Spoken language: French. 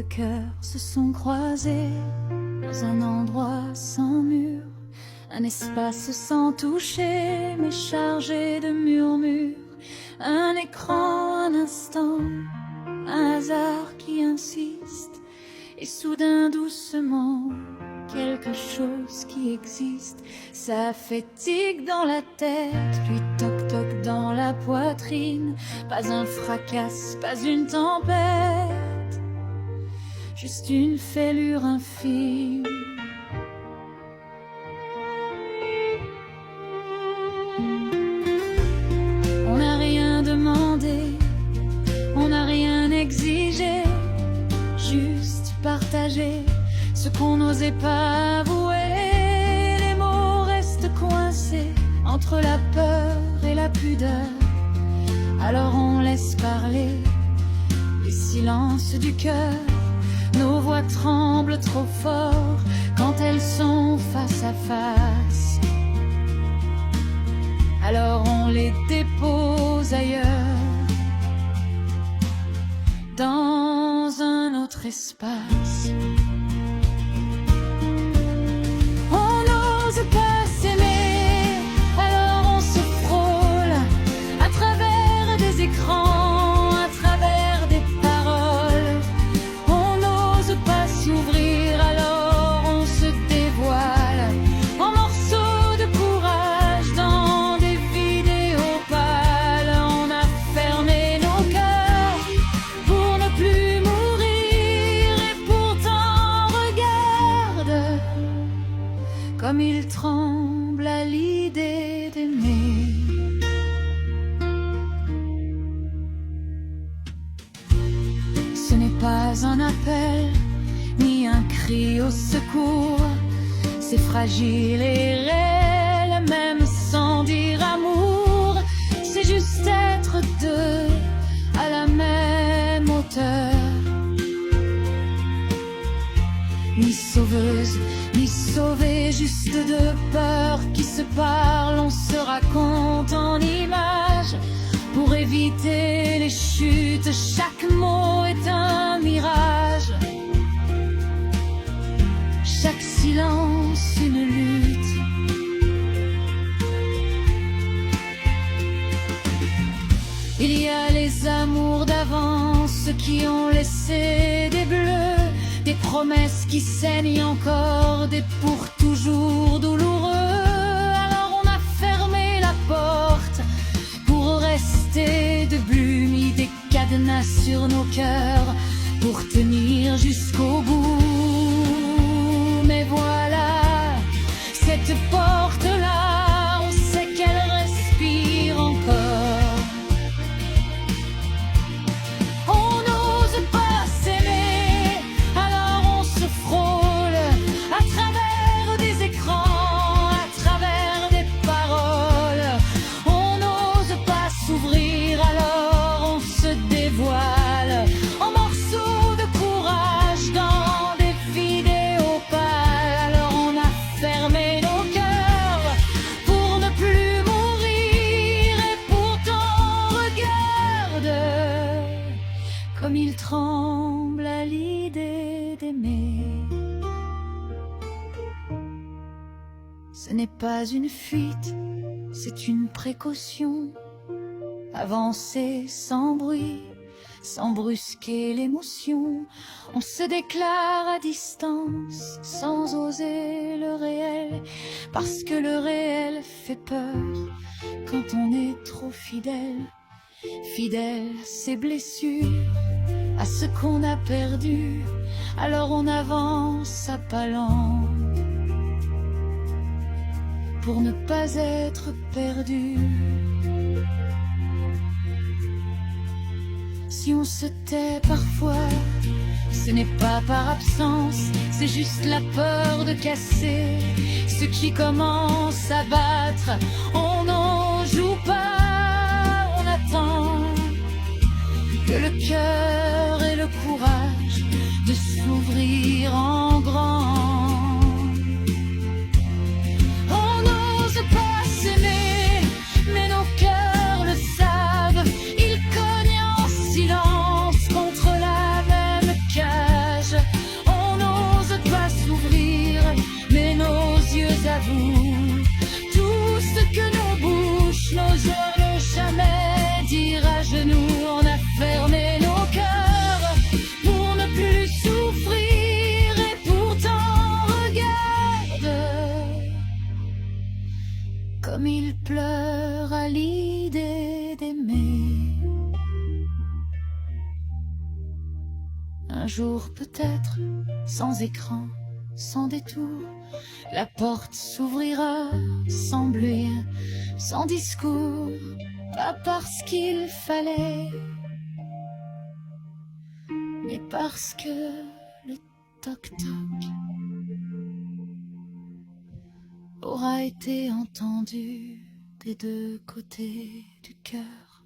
deux cœurs se sont croisés dans un endroit sans mur, un espace sans toucher mais chargé de murmures, un écran, un instant, un hasard qui insiste, et soudain doucement quelque chose qui existe. Ça fait tic dans la tête, puis toc toc dans la poitrine. Pas un fracas, pas une tempête, juste une fêlure infime. On n'a rien demandé, on n'a rien exigé, juste partagé ce qu'on n'osait pas avouer. Les mots restent coincés entre la peur et la pudeur. Alors on laisse parler les silences du cœur. Nos voix tremblent trop fort quand elles sont face à face. Alors on les dépose ailleurs, dans un autre espace. On n'ose pas s'aimer, alors on se frôle à travers des écrans, à travers des paroles. On n'ose pas s'ouvrir, alors on se dévoile en morceaux de courage dans des vidéos pâles. On a fermé nos cœurs pour ne plus mourir, et pourtant regarde comme il tremble à l'idée d'aimer. Ce n'est pas un appel, ni un cri au secours. C'est fragile et réel, même sans dire amour. C'est juste être deux à la même hauteur. Ni sauveuse, ni sauvée, juste deux peurs qui se parlent. On se raconte en images pour éviter les chutes. Chaque mot est un mirage, chaque silence une lutte. Il y a les amours d'avant, ceux qui ont laissé des bleus, des promesses qui saignent encore, des pour toujours douloureux. Alors on a fermé la porte pour rester debout, mis des cadenas sur nos cœurs pour tenir jusqu'au bout. Mais voilà, cette porte-là, on sait qu'elle respire encore. On n'ose pas s'aimer, alors on se frôle à travers des écrans, à travers des paroles. On n'ose pas s'ouvrir, alors on se dévoile en morceaux de courage dans des vidéos pâles. Alors on a fermé nos cœurs pour ne plus mourir, et pourtant regarde comme il tremble à l'idée d'aimer. Ce n'est pas une fuite, c'est une précaution. Avancer sans bruit, sans brusquer l'émotion. On se déclare à distance, sans oser le réel, parce que le réel fait peur quand on est trop fidèle. Fidèle à ses blessures, à ce qu'on a perdu. Alors on avance à pas lents pour ne pas être perdu. Si on se tait parfois, ce n'est pas par absence, c'est juste la peur de casser ce qui commence à battre. On n'en joue pas, on attend que le cœur ait le courage de s'ouvrir en grand. On n'ose pas s'aimer, mais nos cœurs le savent. Ils cognent en silence contre la même cage. décider d'aimer. Un jour peut-être, sans écran, sans détour, la porte s'ouvrira sans bruit, sans discours, pas parce qu'il fallait, mais parce que le toc-toc aura été entendu des deux côtés du cœur.